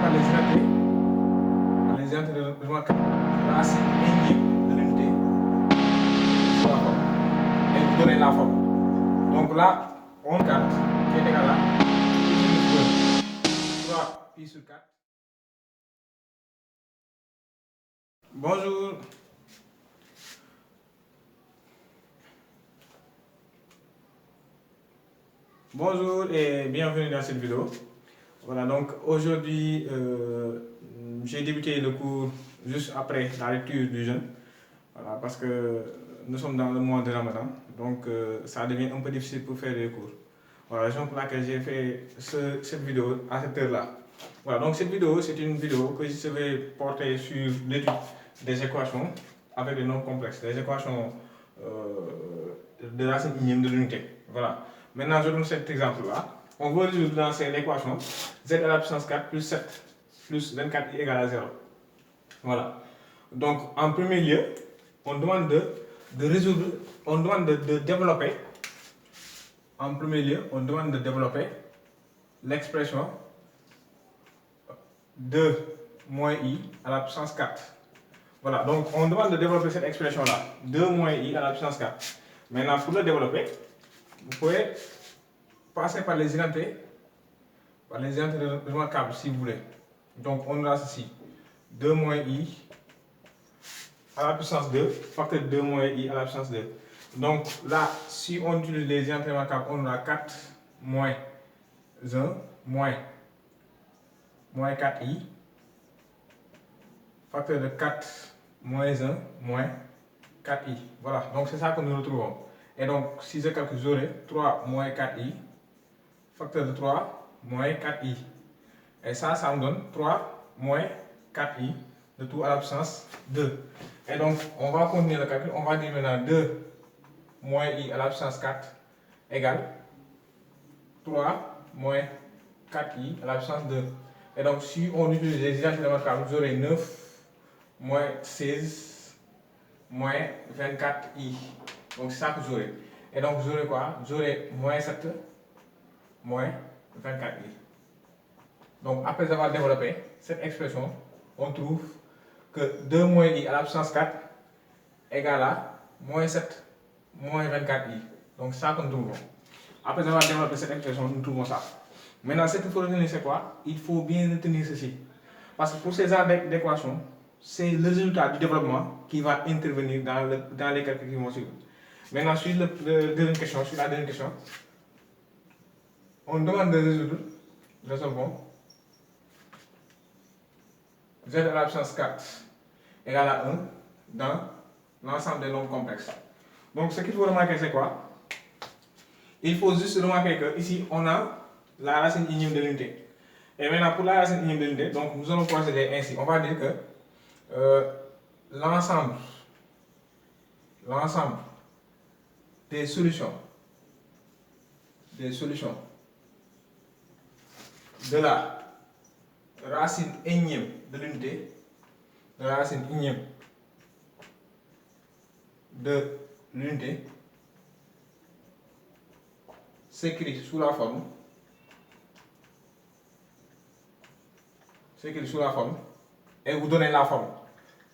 par les identités remarquables, racine énième de l'unité sur la forme et vous donnez la forme. Donc là, on garde qui est égal à pi sur 3 pi sur 4. Bonjour. Bonjour et bienvenue dans cette vidéo. Voilà, donc aujourd'hui, j'ai débuté le cours juste après la lecture du jeûne. Voilà, parce que nous sommes dans le mois de Ramadan, donc ça devient un peu difficile pour faire les cours. Voilà, raison pour laquelle j'ai fait cette vidéo à cette heure-là. Voilà, donc cette vidéo, c'est une vidéo que je vais porter sur l'étude des équations avec des nombres complexes, des équations de la racine unième de l'unité. Voilà. Maintenant, je donne cet exemple-là. On veut résoudre dans cette équation z à la puissance 4 plus 7 plus 24 égale à 0. Voilà. Donc, en premier lieu, on demande de résoudre, on demande de développer. En premier lieu, on demande de développer l'expression 2 moins i à la puissance 4. Voilà, donc on demande de développer cette expression-là, 2 moins i à la puissance 4. Maintenant, pour le développer, vous pouvez passer par les identités remarquables si vous voulez. Donc on aura ceci, 2 moins i à la puissance 2, facteur de 2 moins i à la puissance 2. Donc là, si on utilise les identités remarquables, on aura 4 moins 1 moins 4i, facteur de 4 moins 1 moins 4i. Voilà, donc c'est ça que nous retrouvons. Et donc, si je calcule, j'aurai 3 moins 4i, facteur de 3 moins 4i. Et ça me donne 3 moins 4i de tout à la puissance 2. Et donc, on va continuer le calcul. On va dire maintenant 2 moins i à la puissance 4 égale 3 moins 4i à la puissance 2. Et donc, si on utilise les identités remarquables, j'aurai 9 moins 16 moins 24i. Donc, c'est ça que j'aurai. Et donc, j'aurai quoi? J'aurai moins 7 moins 24i. Donc, après avoir développé cette expression, on trouve que 2 moins i à la puissance 4 égale à moins 7 moins 24i. Donc, c'est ça que nous trouvons. Après avoir développé cette expression, nous trouvons ça. Maintenant, ce qu'il faut retenir, c'est quoi? Il faut bien retenir ceci. Parce que pour ces genres d'équations, c'est le résultat du développement qui va intervenir dans les calculs qui vont suivre. Maintenant, sur la deuxième question, on demande de résoudre, résolvons, z à la puissance 4 égale à 1 dans l'ensemble des nombres complexes. Donc, ce qu'il faut remarquer, c'est quoi? Il faut juste remarquer que ici, on a la racine unième de l'unité. Et maintenant, pour la racine unième de l'unité, donc nous allons procéder ainsi. On va dire que l'ensemble des solutions de la racine énième de l'unité, s'écrit sous la forme et vous donnez la forme.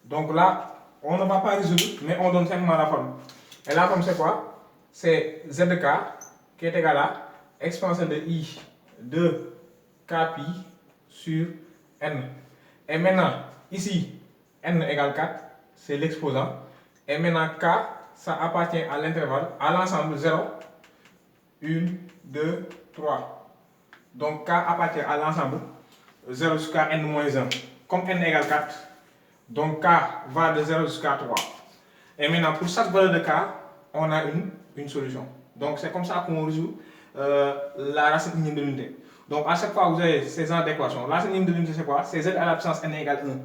Donc là, on ne va pas résoudre, mais on donne simplement la forme. Et la forme, c'est quoi? C'est zk qui est égal à exponentielle de i de kpi sur n. Et maintenant, ici, n égale 4, c'est l'exposant. Et maintenant, k, ça appartient à l'intervalle, à l'ensemble 0, 1, 2, 3. Donc, k appartient à l'ensemble 0 jusqu'à n-1. Comme n égale 4, donc k va de 0 jusqu'à 3. Et maintenant, pour chaque valeur de k, on a une solution. Donc, c'est comme ça qu'on résout la racine unième de l'unité. Donc, à chaque fois que vous avez ces genres d'équations, la racine unième de l'unité, c'est quoi? C'est z à la puissance n égale 1.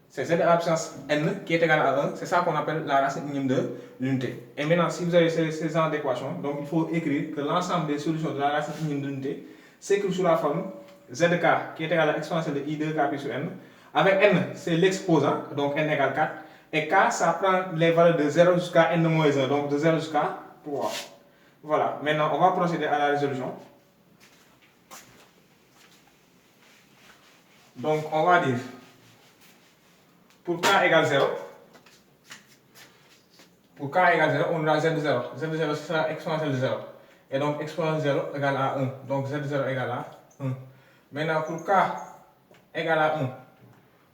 C'est z à la puissance n qui est égal à 1. C'est ça qu'on appelle la racine unième de l'unité. Et maintenant, si vous avez ces genres d'équations, donc il faut écrire que l'ensemble des solutions de la racine unième de l'unité s'écrit sous la forme zk qui est égal à l'exponentielle de i de kp sur n. Avec n, c'est l'exposant, donc n égale 4. Et k, ça prend les valeurs de 0 jusqu'à n-1, donc de 0 jusqu'à 3. Voilà, maintenant on va procéder à la résolution. Donc on va dire, pour k égale 0, pour k égale 0, on aura z0. Z0 sera exponentielle de 0. Et donc exponentielle de 0 égale à 1. Donc z0 égale à 1. Maintenant pour k égale à 1,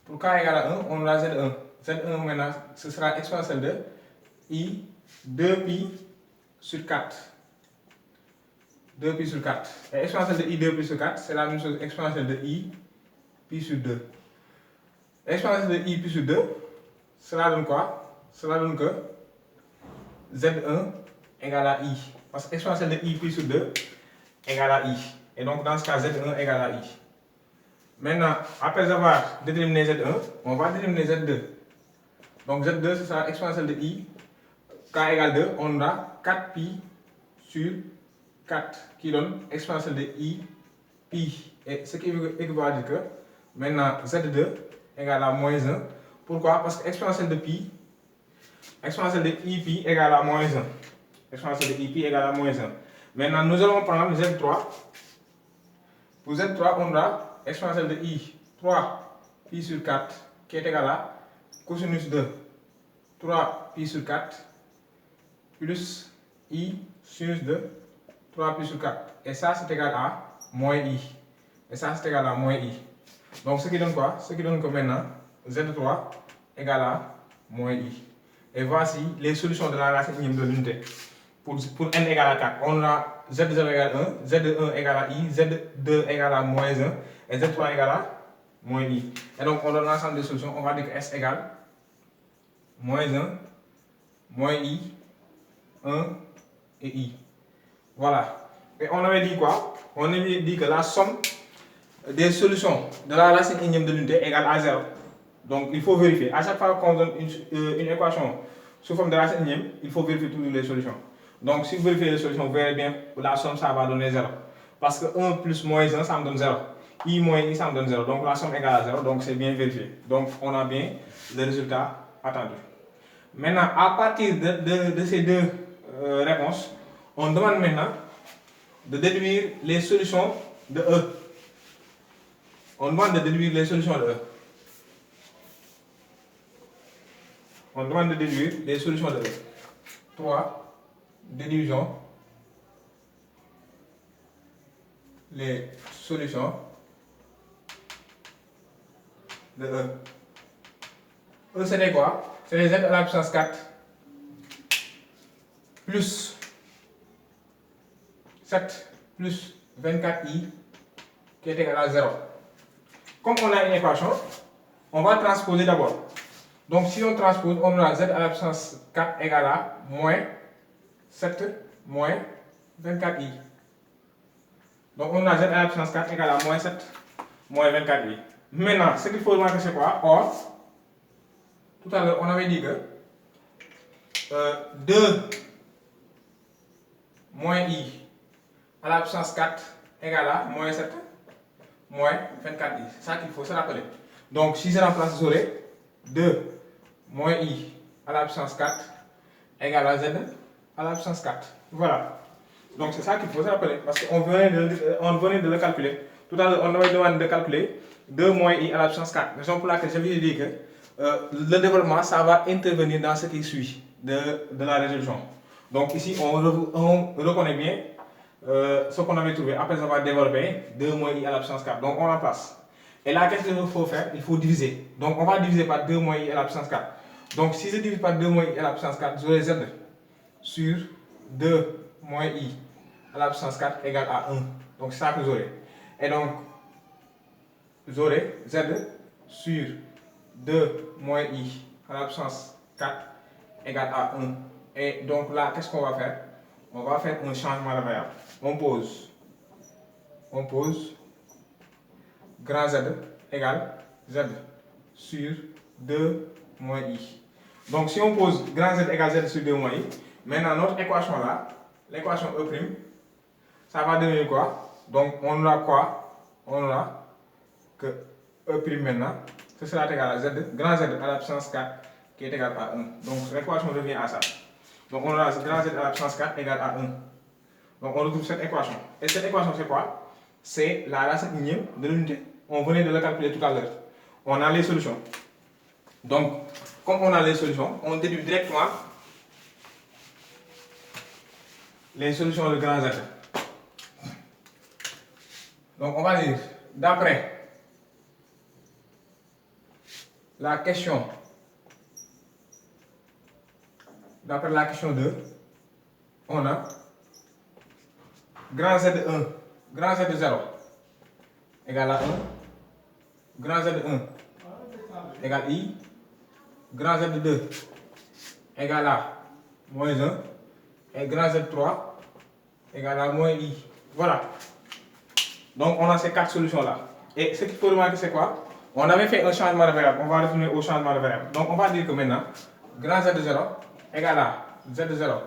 pour k égale à 1, on aura z1. Z1 maintenant, ce sera exponentielle de i 2pi sur 4. 2pi sur 4. Et exponentielle de i 2pi sur 4, c'est la même chose, exponentielle de i pi sur 2. Exponentielle de i pi sur 2, cela donne quoi? Cela donne que z1 égale à i. Parce que exponentielle de i pi sur 2 égale à i. Et donc dans ce cas, z1 égale à i. Maintenant, après avoir déterminé z1, on va déterminer z2. Donc z2, ce sera exponentielle de i. K égale 2, on aura 4pi sur 4 qui donne exponentielle de i pi. Et ce qui équivaut à dire que maintenant z2 égale à moins 1. Pourquoi? Parce que exponentielle de pi, exponentielle de i pi égale à moins 1. Exponentielle de i pi égale à moins 1. Maintenant, nous allons prendre z3. Pour z3, on aura exponentielle de i 3 pi sur 4 qui est égal à cosinus de 3 pi sur 4 plus i sinus de 3 pi sur 4. Et ça, c'est égal à moins i. Et ça, c'est égal à moins i. Donc, ce qui donne quoi? Ce qui donne que maintenant, z3 égale à moins i. Et voici les solutions de la racine unième de l'unité. Pour n égale à 4, on a z0 égale 1, z1 égale à i, z2 égale à moins 1, et z3 égale à moins i. Et donc, on donne l'ensemble des solutions. On va dire que s égale moins 1, moins i, 1 et i. Voilà. Et on avait dit quoi? On avait dit que la somme des solutions de la racine unième de l'unité égale à 0. Donc il faut vérifier. À chaque fois qu'on donne une équation sous forme de racine unième, il faut vérifier toujours les solutions. Donc si vous vérifiez les solutions, vous verrez bien la somme, ça va donner 0. Parce que 1 plus moins 1, ça me donne 0. I moins i, ça me donne 0. Donc la somme égale à 0. Donc c'est bien vérifié. Donc on a bien le résultat attendu. Maintenant, à partir de ces deux réponses, on demande maintenant de déduire les solutions de E. On demande de déduire les solutions de E. On demande de déduire les solutions de E. 3. Déduisons les solutions de E. E, c'était quoi? C'est les z à la puissance 4 plus 7 plus 24i qui est égal à 0. Comme on a une équation, on va transposer d'abord. Donc si on transpose, on aura z à la puissance 4 égale à moins 7 moins 24i. Donc on a z à la puissance 4 égale à moins 7 moins 24i. Maintenant, ce qu'il faut remarquer c'est quoi? Or, tout à l'heure on avait dit que 2 moins i à la puissance 4 égale à moins 7 moins 24i. C'est ça qu'il faut se rappeler. Donc si je remplace, j'aurai 2 moins i à la puissance 4 égale à z à la puissance 4. Voilà. Donc c'est ça qu'il faut se rappeler. Parce qu'on venait de le calculer. Tout à l'heure, on avait demandé de calculer 2 moins i à la puissance 4. Raison pour laquelle je lui ai dit que le développement, ça va intervenir dans ce qui suit de la résolution. Donc ici, on reconnaît bien ce qu'on avait trouvé après avoir développé 2 moins i à la puissance 4. Donc on remplace. Et là, qu'est-ce qu'il faut faire? Il faut diviser. Donc on va diviser par 2 moins i à la puissance 4. Donc si je divise par 2 moins i à la puissance 4, j'aurai z sur 2 moins i à la puissance 4 égale à 1. Donc c'est ça que j'aurai. Et donc, j'aurai z sur 2 moins i à la puissance 4 égale à 1. Et donc là, qu'est-ce qu'on va faire? On va faire un changement de variable. On pose grand Z égale Z sur 2 moins i. Donc si on pose grand Z égale Z sur 2 moins i, maintenant notre équation là, l'équation E', ça va devenir quoi? Donc on aura quoi? On aura que E' maintenant, ce sera égal à Z, grand Z à la puissance 4 qui est égal à 1. Donc l'équation revient à ça. Donc on aura grand Z à la puissance 4 égale à 1. Donc on retrouve cette équation. Et cette équation c'est quoi? C'est la racine unième de l'unité. on venait de le calculer tout à l'heure. On a les solutions. Donc, comme on a les solutions, on déduit directement les solutions de grand Z. Donc, on va dire, d'après la question 2, on a grand Z1, grand Z0 égale à 1, grand Z1 égale I, grand Z2 égale à moins 1, et grand Z3 égale à moins I. Voilà. Donc on a ces 4 solutions-là. Et ce qu'il faut remarquer, c'est quoi? On avait fait un changement de variable, on va retourner au changement de variable. Donc on va dire que maintenant, grand Z0 égale à Z0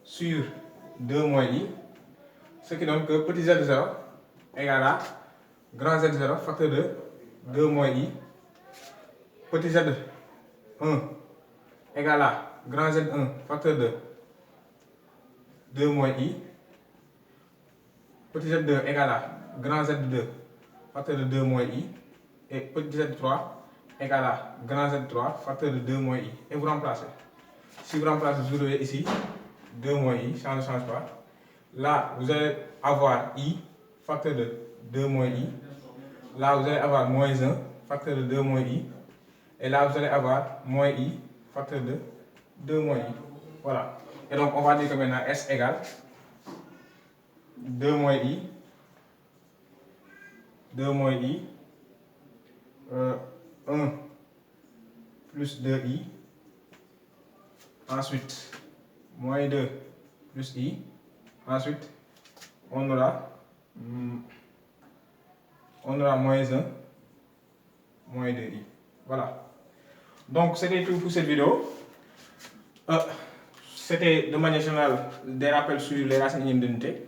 sur 2 moins I, ce qui donne que petit Z0 égale à grand Z0 facteur de 2 moins I, petit Z1 égale à grand Z1 facteur de 2 moins I, petit Z2 égale à grand Z2 facteur de 2 moins I, et petit Z3 égale à grand Z3 facteur de 2 moins I. Et vous remplacez. Si vous remplacez, vous aurez ici 2 moins I, ça ne change pas. Là, vous allez avoir I facteur de 2 moins I. Là, vous allez avoir moins 1 facteur de 2 moins I. Et là, vous allez avoir moins I facteur de 2 moins I. Voilà. Et donc, on va dire que maintenant S égale 2 moins I, 1 plus 2I, ensuite moins 2 plus I, ensuite on aura moins 1, moins 2I. Voilà. Donc c'était tout pour cette vidéo. C'était de manière générale des rappels sur les racines d'unité.